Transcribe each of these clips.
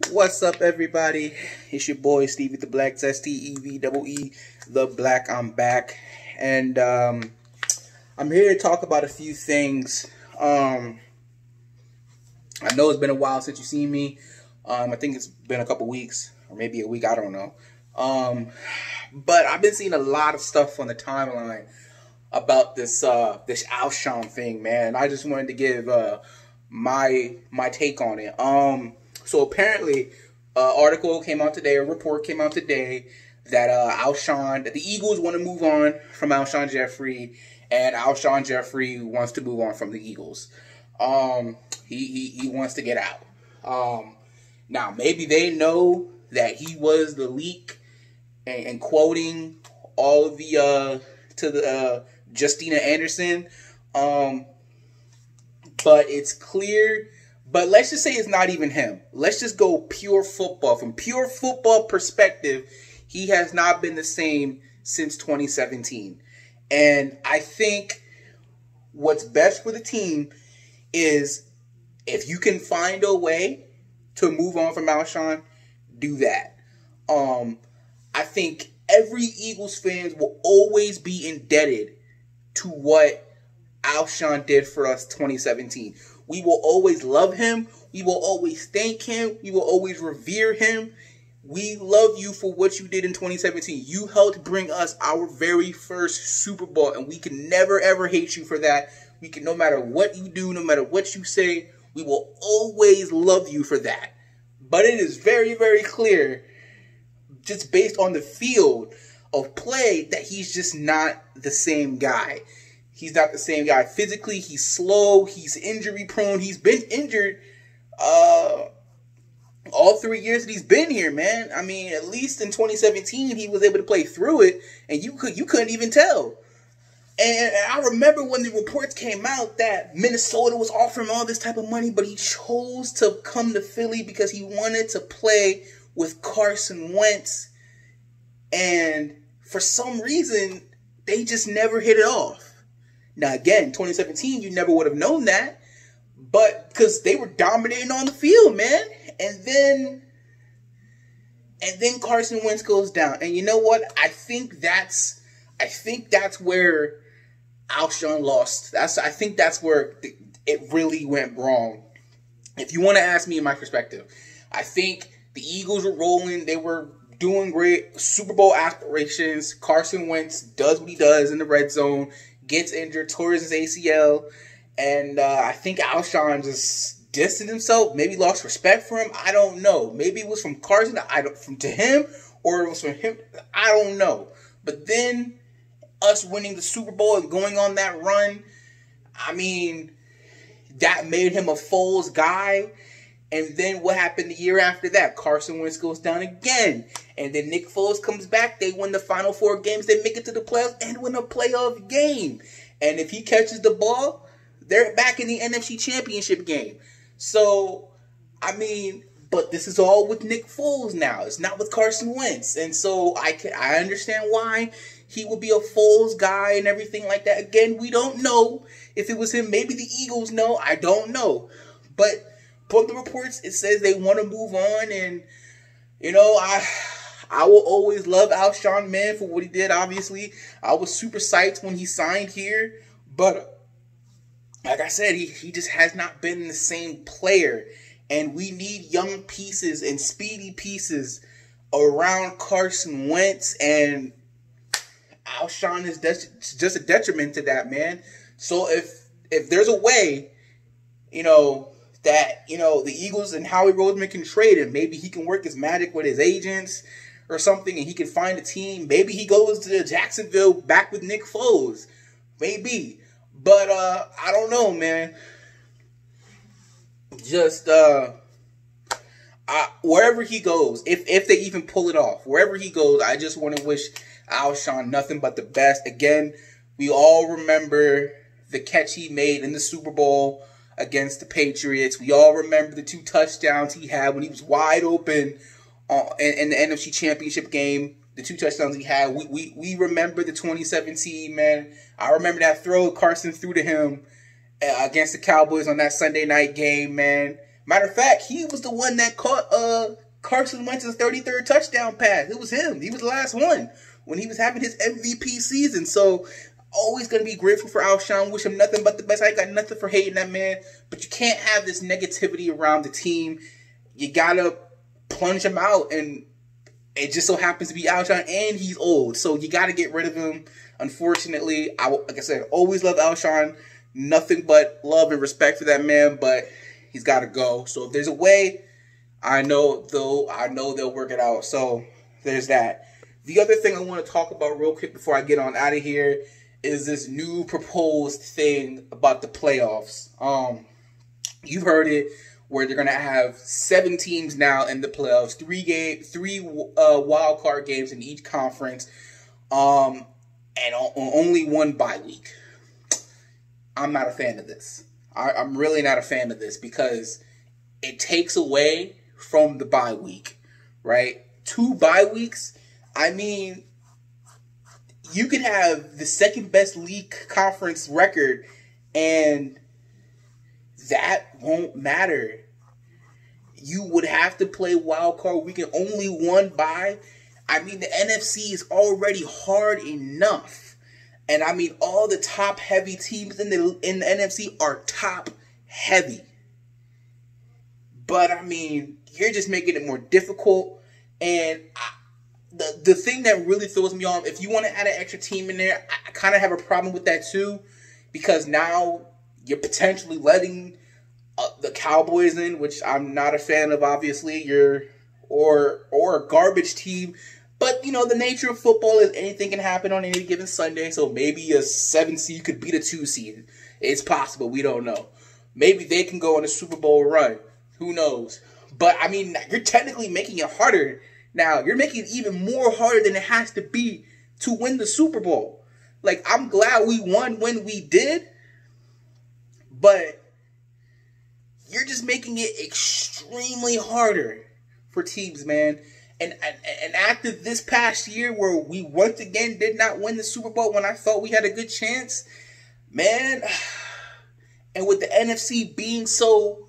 What's up, everybody? It's your boy Stevie the Black, STEVEE, the Black. I'm back, and I'm here to talk about a few things. I know it's been a while since you've seen me. I think it's been a couple weeks, or maybe a week. I don't know. But I've been seeing a lot of stuff on the timeline about this Alshon thing, man. I just wanted to give my take on it. So apparently, article came out today, a report came out today that that the Eagles want to move on from Alshon Jeffrey, and Alshon Jeffrey wants to move on from the Eagles. He wants to get out. Now maybe they know that he was the leak and quoting all of the to the Justina Anderson, but it's clear. But let's just say it's not even him. Let's just go pure football. From pure football perspective, he has not been the same since 2017. And I think what's best for the team is if you can find a way to move on from Alshon, do that. I think every Eagles fan will always be indebted to what Alshon did for us 2017. We will always love him. We will always thank him. We will always revere him. We love you for what you did in 2017. You helped bring us our very first Super Bowl, and we can never, ever hate you for that. We can, no matter what you do, no matter what you say, we will always love you for that. But it is very, very clear, just based on the field of play, that he's just not the same guy. He's not the same guy. Physically, he's slow. He's injury prone. He's been injured all 3 years that he's been here, man. I mean, at least in 2017, he was able to play through it, and you couldn't even tell. And I remember when the reports came out that Minnesota was offering all this type of money, but he chose to come to Philly because he wanted to play with Carson Wentz. And for some reason, they just never hit it off. Now, again, 2017, you never would have known that, but because they were dominating on the field, man. And then Carson Wentz goes down. And you know what? I think that's where Alshon lost. I think that's where it really went wrong. If you want to ask me in my perspective, I think the Eagles were rolling. They were doing great. Super Bowl aspirations. Carson Wentz does what he does in the red zone. Gets injured, tore his ACL, and I think Alshon just distanced himself. Maybe lost respect for him. I don't know. Maybe it was from Carson to him, or it was from him. I don't know. But then us winning the Super Bowl and going on that run, I mean, that made him a Foles guy. And then what happened the year after that? Carson Wentz goes down again. And then Nick Foles comes back. They win the final 4 games. They make it to the playoffs and win a playoff game. And if he catches the ball, they're back in the NFC Championship game. So, I mean, but this is all with Nick Foles now. It's not with Carson Wentz. And so I understand why he would be a Foles guy and everything like that. Again, we don't know if it was him. Maybe the Eagles know. I don't know. But from the reports, it says they want to move on, and you know, I will always love Alshon, man, for what he did. Obviously, I was super psyched when he signed here, but like I said, he just has not been the same player, and we need young pieces and speedy pieces around Carson Wentz, and Alshon is just a detriment to that, man. So if there's a way, you know, that, you know, the Eagles and Howie Roseman can trade him. Maybe he can work his magic with his agents or something, and he can find a team. Maybe he goes to Jacksonville back with Nick Foles. Maybe. But I don't know, man. Just wherever he goes, if they even pull it off, wherever he goes, I just want to wish Alshon nothing but the best. Again, we all remember the catch he made in the Super Bowl against the Patriots. We all remember the 2 touchdowns he had when he was wide open in the NFC Championship game. The 2 touchdowns he had. We remember the 2017, man. I remember that throw Carson threw to him against the Cowboys on that Sunday night game, man. Matter of fact, he was the one that caught Carson Wentz's 33rd touchdown pass. It was him. He was the last one when he was having his MVP season. So, always going to be grateful for Alshon. Wish him nothing but the best. I ain't got nothing for hating that man. But you can't have this negativity around the team. You got to plunge him out. And it just so happens to be Alshon, and he's old. So, you got to get rid of him. Unfortunately, like I said, always love Alshon. Nothing but love and respect for that man. But he's got to go. So, if there's a way, I know they'll work it out. So, there's that. The other thing I want to talk about real quick before I get on out of here is this new proposed thing about the playoffs. You've heard it, where they're going to have 7 teams now in the playoffs, 3 wild card games in each conference, and only 1 bye week. I'm not a fan of this. I'm really not a fan of this because it takes away from the bye week, right? 2 bye weeks. I mean, you could have the second best league conference record, and that won't matter. You would have to play wild card weekend, only 1 bye. I mean, the NFC is already hard enough, and I mean, all the top heavy teams in the NFC are top heavy. But I mean, you're just making it more difficult, and the thing that really throws me off, if you want to add an extra team in there, I kind of have a problem with that too, because now you're potentially letting the Cowboys in, which I'm not a fan of, obviously, or a garbage team. But, you know, the nature of football is anything can happen on any given Sunday, so maybe a 7 seed could beat a 2 seed. It's possible. We don't know. Maybe they can go on a Super Bowl run. Who knows? But, I mean, you're technically making it harder. Now, you're making it even more harder than it has to be to win the Super Bowl. Like, I'm glad we won when we did, but you're just making it extremely harder for teams, man. And after this past year where we once again did not win the Super Bowl when I thought we had a good chance, man, and with the NFC being so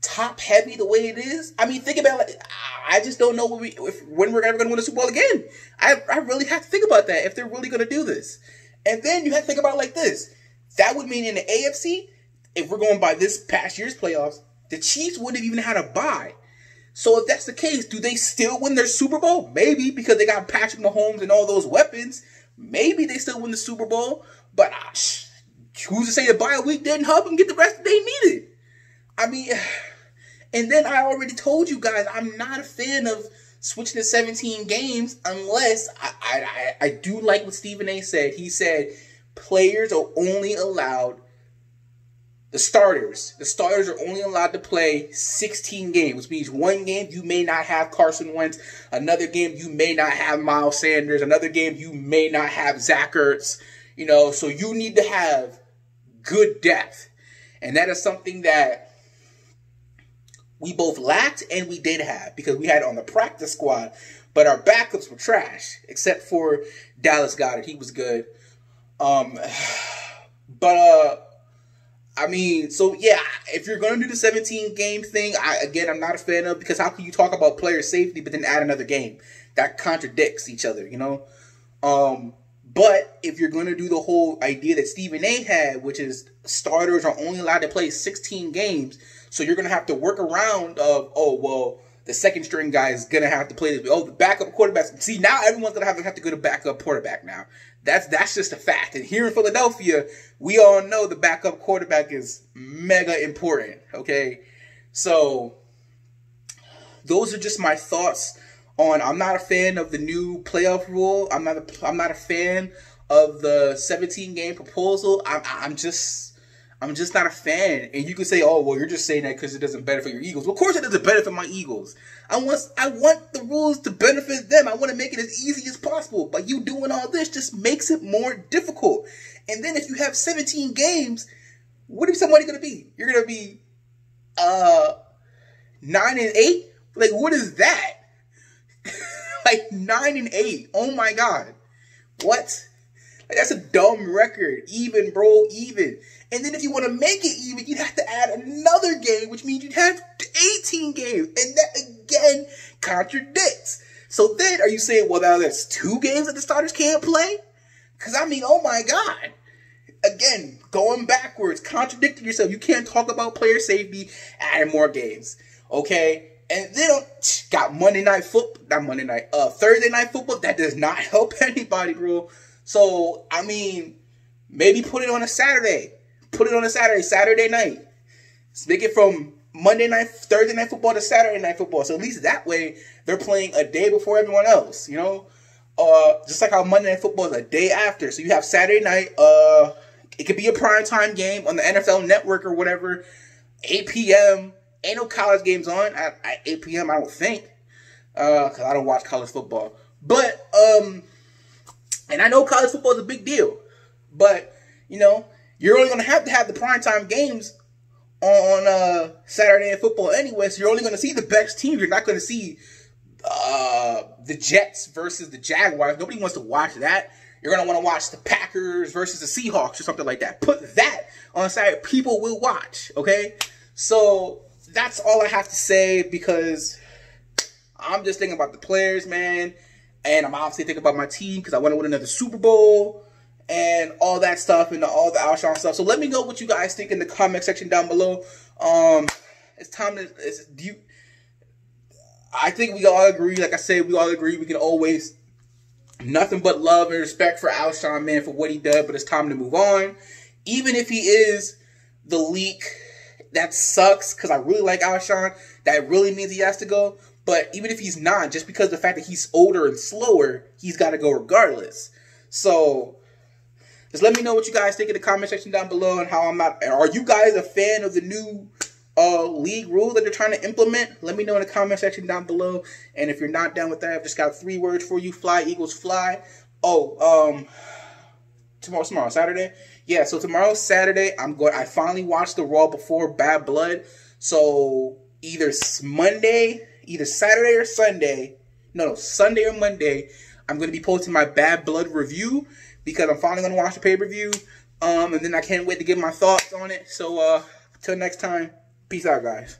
top heavy the way it is, I mean, think about it. I just don't know when we're ever going to win the Super Bowl again. I really have to think about that if they're really going to do this. And then you have to think about it like this. That would mean in the AFC, if we're going by this past year's playoffs, the Chiefs wouldn't have even had a bye. So if that's the case, do they still win their Super Bowl? Maybe, because they got Patrick Mahomes and all those weapons. Maybe they still win the Super Bowl. But who's to say the bye week didn't help them get the rest they needed? I mean, and then I already told you guys, I'm not a fan of switching to 17 games unless I do like what Stephen A. said. He said players are only allowed, the starters are only allowed to play 16 games, which means 1 game you may not have Carson Wentz, another game you may not have Miles Sanders, another game you may not have Zach Ertz, you know, so you need to have good depth. And that is something that we both lacked and we did have, because we had it on the practice squad, but our backups were trash, except for Dallas Goedert. He was good. I mean, so yeah, if you're going to do the 17 game thing, I'm not a fan of, because how can you talk about player safety but then add another game? That contradicts each other, you know? But if you're going to do the whole idea that Stephen A. had, which is starters are only allowed to play 16 games, so you're going to have to work around of, oh, well, the second string guy is going to have to play this. Oh, the backup quarterback. See, now everyone's going to have to go to backup quarterback now. That's just a fact. And here in Philadelphia, we all know the backup quarterback is mega important, okay? So those are just my thoughts on, I'm not a fan of the new playoff rule. I'm not a fan of the 17 game proposal. I'm just not a fan. And you can say, oh, well, you're just saying that because it doesn't benefit your Eagles. Well, of course it doesn't benefit my Eagles. I want the rules to benefit them. I want to make it as easy as possible. But you doing all this just makes it more difficult. And then if you have 17 games, what is somebody going to be? You're going to be 9-8? Like, what is that? Like 9-8. Oh my God. What? Like, that's a dumb record. Even, bro, even. And then if you want to make it even, you'd have to add another game, which means you'd have 18 games. And that, again, contradicts. So then, are you saying, well, now there's 2 games that the starters can't play? Because, I mean, oh my God. Again, going backwards, contradicting yourself. You can't talk about player safety, adding more games. Okay? And then, got Thursday night football. That does not help anybody, bro. So, I mean, maybe put it on a Saturday. Put it on a Saturday night. Make it from Thursday night football to Saturday night football. So at least that way, they're playing a day before everyone else, you know? Just like how Monday Night Football is a day after. So you have Saturday night, it could be a primetime game on the NFL Network or whatever, 8 p.m., ain't no college games on at 8 p.m., I don't think, because I don't watch college football. But, and I know college football is a big deal, but, you know, you're only going to have the primetime games on Saturday Night Football anyway, so you're only going to see the best teams. You're not going to see the Jets versus the Jaguars. Nobody wants to watch that. You're going to want to watch the Packers versus the Seahawks or something like that. Put that on Saturday. People will watch, okay? So that's all I have to say, because I'm just thinking about the players, man. And I'm obviously thinking about my team because I want to win another Super Bowl and all that stuff and all the Alshon stuff. So let me know what you guys think in the comment section down below. It's time to... I think we all agree, like I said, we all agree we can always... Nothing but love and respect for Alshon, man, for what he did, but it's time to move on. Even if he is the leak, that sucks, because I really like Alshon. That really means he has to go. But even if he's not, just because of the fact that he's older and slower, he's got to go regardless. So, just let me know what you guys think in the comment section down below, and how I'm not... Are you guys a fan of the new league rule that they're trying to implement? Let me know in the comment section down below. And if you're not down with that, I've just got 3 words for you. Fly, Eagles, fly. Oh, tomorrow, Saturday? Yeah, so tomorrow's Saturday. I finally watched the Raw before Bad Blood. So either Saturday or Sunday. No, Sunday or Monday, I'm going to be posting my Bad Blood review, because I'm finally going to watch the pay-per-view. And then I can't wait to give my thoughts on it. So, till next time, peace out, guys.